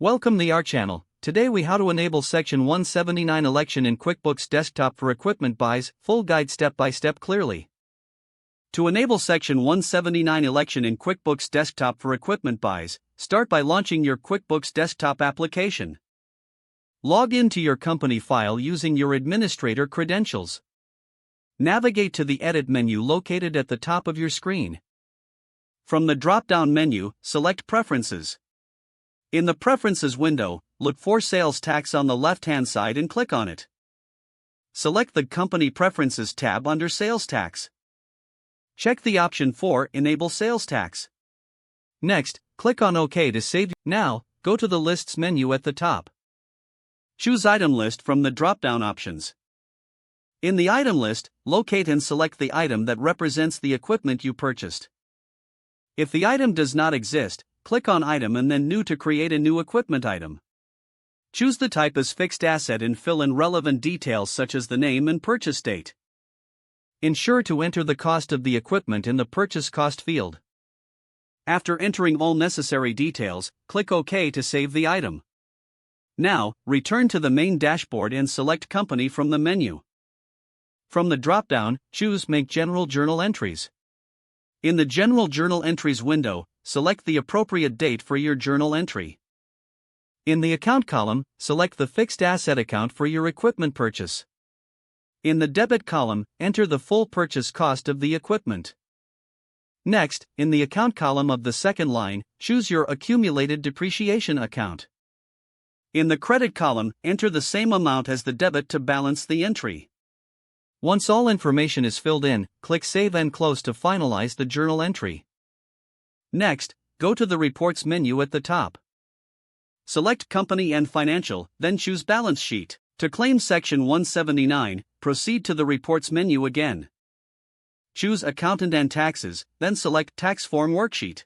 Welcome to our channel. Today we how to enable Section 179 election in QuickBooks Desktop for equipment buys, full guide step by step clearly. To enable Section 179 election in QuickBooks Desktop for equipment buys, start by launching your QuickBooks Desktop application. Log into your company file using your administrator credentials. Navigate to the Edit menu located at the top of your screen. From the drop-down menu, select Preferences. In the Preferences window, look for Sales Tax on the left-hand side and click on it. Select the Company Preferences tab under Sales Tax. Check the option for Enable Sales Tax. Next, click on OK to save. Now, go to the Lists menu at the top. Choose Item List from the drop-down options. In the item list, locate and select the item that represents the equipment you purchased. If the item does not exist, click on Item and then New to create a new equipment item. Choose the type as Fixed Asset and fill in relevant details such as the name and purchase date. Ensure to enter the cost of the equipment in the Purchase Cost field. After entering all necessary details, click OK to save the item. Now, return to the main dashboard and select Company from the menu. From the drop-down, choose Make General Journal Entries. In the General Journal Entries window, select the appropriate date for your journal entry. In the Account column, select the Fixed Asset account for your equipment purchase. In the Debit column, enter the full purchase cost of the equipment. Next, in the Account column of the second line, choose your Accumulated Depreciation account. In the Credit column, enter the same amount as the debit to balance the entry. Once all information is filled in, click Save and Close to finalize the journal entry. Next, go to the Reports menu at the top. Select Company and Financial, then choose Balance Sheet. To claim Section 179, proceed to the Reports menu again. Choose Accountant and Taxes, then select Tax Form Worksheet.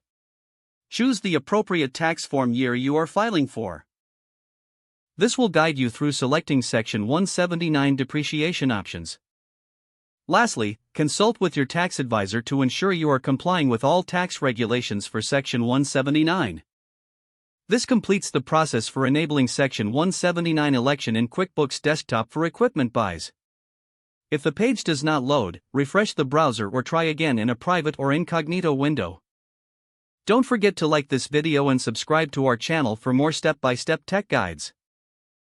Choose the appropriate tax form year you are filing for. This will guide you through selecting Section 179 depreciation options. Lastly, consult with your tax advisor to ensure you are complying with all tax regulations for Section 179. This completes the process for enabling Section 179 election in QuickBooks Desktop for equipment buys. If the page does not load, refresh the browser or try again in a private or incognito window. Don't forget to like this video and subscribe to our channel for more step-by-step tech guides.